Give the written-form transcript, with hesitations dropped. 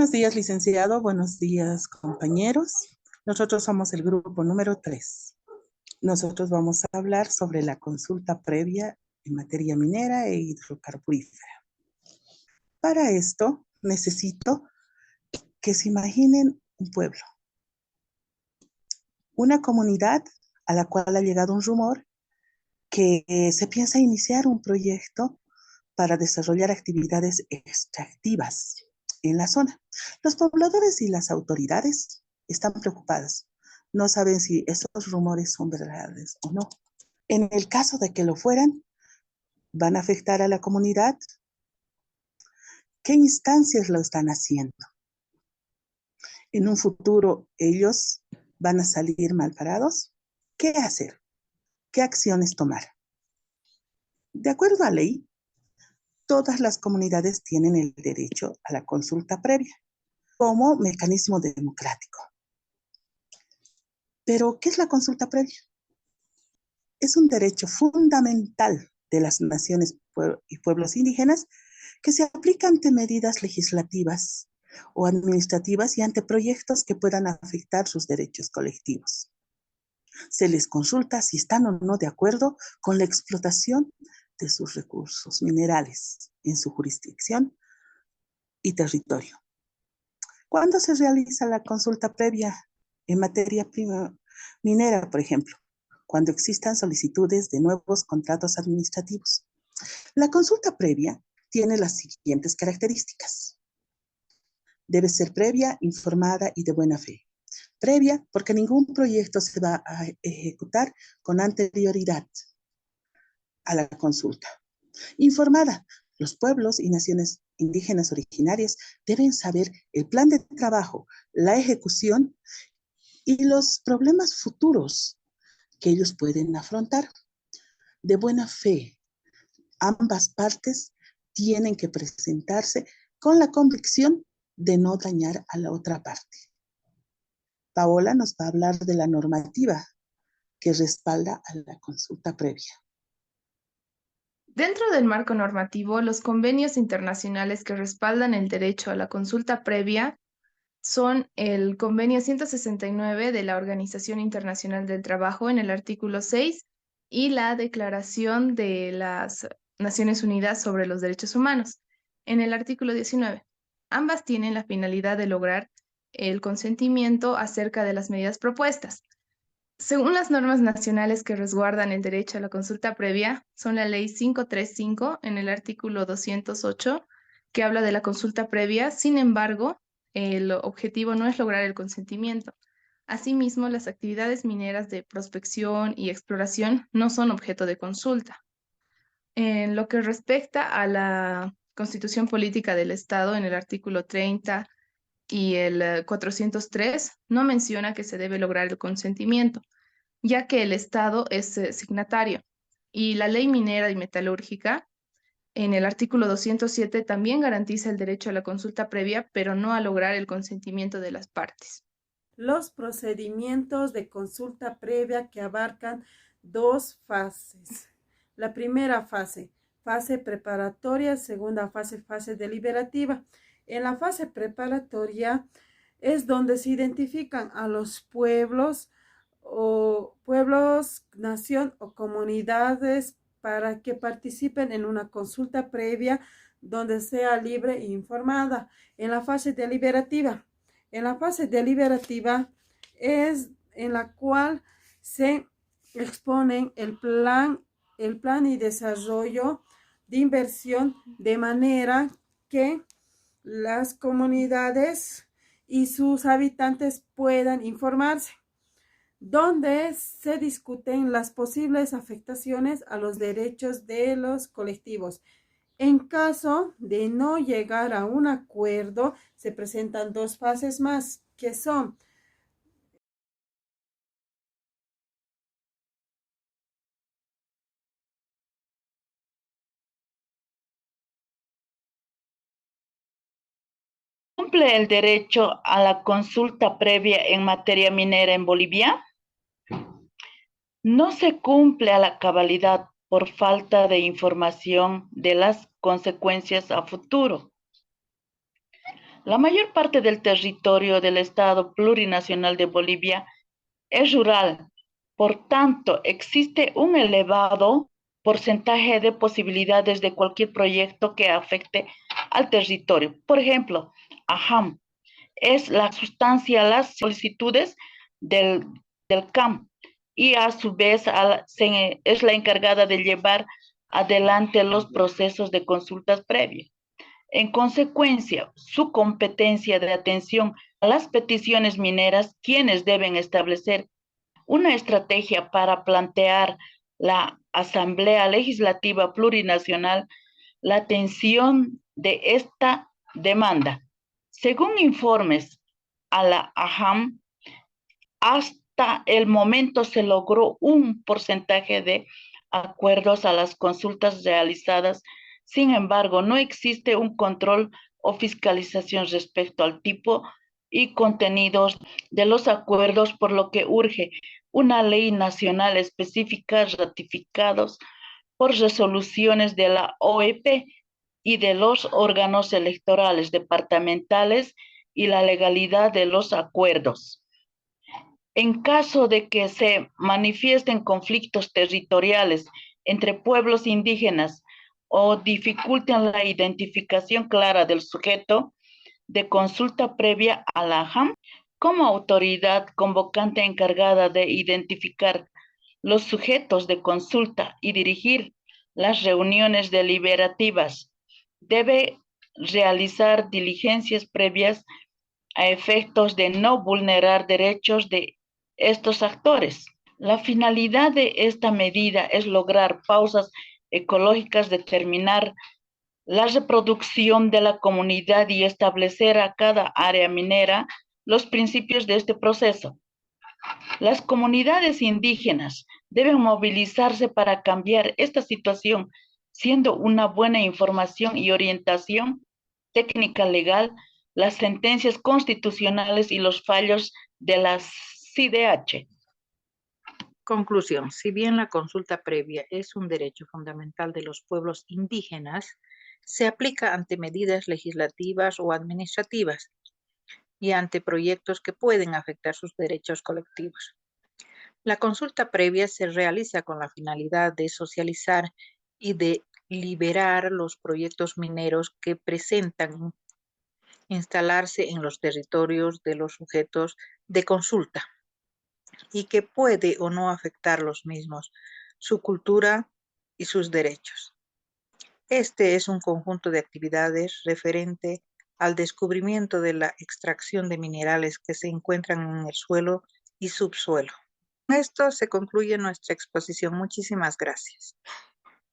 Buenos días, licenciado. Buenos días, compañeros. Nosotros somos el grupo número 3. Nosotros vamos a hablar sobre la consulta previa en materia minera e hidrocarburífera. Para esto, necesito que se imaginen un pueblo, una comunidad a la cual ha llegado un rumor que se piensa iniciar un proyecto para desarrollar actividades extractivas en la zona. Los pobladores y las autoridades están preocupadas. No saben si esos rumores son verdades o no. En el caso de que lo fueran, ¿van a afectar a la comunidad? ¿Qué instancias lo están haciendo? ¿En un futuro ellos van a salir mal parados? ¿Qué hacer? ¿Qué acciones tomar? De acuerdo a ley, todas las comunidades tienen el derecho a la consulta previa como mecanismo democrático. Pero, ¿qué es la consulta previa? Es un derecho fundamental de las naciones y pueblos indígenas que se aplica ante medidas legislativas o administrativas y ante proyectos que puedan afectar sus derechos colectivos. Se les consulta si están o no de acuerdo con la explotación de sus recursos minerales en su jurisdicción y territorio. ¿Cuándo se realiza la consulta previa en materia minera, por ejemplo? Cuando existan solicitudes de nuevos contratos administrativos. La consulta previa tiene las siguientes características. Debe ser previa, informada y de buena fe. Previa, porque ningún proyecto se va a ejecutar con anterioridad a la consulta. Informada, los pueblos y naciones indígenas originarias deben saber el plan de trabajo, la ejecución y los problemas futuros que ellos pueden afrontar. De buena fe, ambas partes tienen que presentarse con la convicción de no dañar a la otra parte. Paola nos va a hablar de la normativa que respalda a la consulta previa. Dentro del marco normativo, los convenios internacionales que respaldan el derecho a la consulta previa son el Convenio 169 de la Organización Internacional del Trabajo en el artículo 6 y la Declaración de las Naciones Unidas sobre los Derechos Humanos en el artículo 19. Ambas tienen la finalidad de lograr el consentimiento acerca de las medidas propuestas. Según las normas nacionales que resguardan el derecho a la consulta previa, son la Ley 535 en el artículo 208, que habla de la consulta previa. Sin embargo, el objetivo no es lograr el consentimiento. Asimismo, las actividades mineras de prospección y exploración no son objeto de consulta. En lo que respecta a la Constitución Política del Estado, en el artículo 30 y el 403, no menciona que se debe lograr el consentimiento, ya que el Estado es signatario. Y la ley minera y metalúrgica, en el artículo 207, también garantiza el derecho a la consulta previa, pero no a lograr el consentimiento de las partes. Los procedimientos de consulta previa que abarcan dos fases. La primera fase, fase preparatoria; segunda fase, fase deliberativa. En la fase preparatoria es donde se identifican a los pueblos, nación o comunidades para que participen en una consulta previa donde sea libre e informada. En la fase deliberativa es en la cual se exponen el plan y desarrollo de inversión, de manera que las comunidades y sus habitantes puedan informarse, donde se discuten las posibles afectaciones a los derechos de los colectivos. En caso de no llegar a un acuerdo, se presentan dos fases más, que son ¿Cumple el derecho a la consulta previa en materia minera en Bolivia? No se cumple a la cabalidad por falta de información de las consecuencias a futuro. La mayor parte del territorio del Estado Plurinacional de Bolivia es rural. Por tanto, existe un elevado porcentaje de posibilidades de cualquier proyecto que afecte al territorio. Por ejemplo, AHAM es la sustancia, las solicitudes del CAM y a su vez es la encargada de llevar adelante los procesos de consultas previas. En consecuencia, su competencia de atención a las peticiones mineras, quienes deben establecer una estrategia para plantear la Asamblea Legislativa Plurinacional la atención de esta demanda. Según informes a la AHAM, hasta el momento se logró un porcentaje de acuerdos a las consultas realizadas. Sin embargo, no existe un control o fiscalización respecto al tipo y contenidos de los acuerdos, por lo que urge una ley nacional específica ratificados por resoluciones de la OEP y de los órganos electorales departamentales y la legalidad de los acuerdos. En caso de que se manifiesten conflictos territoriales entre pueblos indígenas o dificulten la identificación clara del sujeto de consulta previa a la AHAM, como autoridad convocante encargada de identificar los sujetos de consulta y dirigir las reuniones deliberativas, debe realizar diligencias previas a efectos de no vulnerar derechos de estos actores. La finalidad de esta medida es lograr pausas ecológicas, determinar la reproducción de la comunidad y establecer a cada área minera los principios de este proceso. Las comunidades indígenas deben movilizarse para cambiar esta situación, siendo una buena información y orientación técnica legal las sentencias constitucionales y los fallos de la CIDH. Conclusión. Si bien la consulta previa es un derecho fundamental de los pueblos indígenas, se aplica ante medidas legislativas o administrativas y ante proyectos que pueden afectar sus derechos colectivos. La consulta previa se realiza con la finalidad de socializar y de liberar los proyectos mineros que presentan instalarse en los territorios de los sujetos de consulta y que puede o no afectar los mismos, su cultura y sus derechos. Este es un conjunto de actividades referente al descubrimiento de la extracción de minerales que se encuentran en el suelo y subsuelo. Con esto se concluye nuestra exposición. Muchísimas gracias.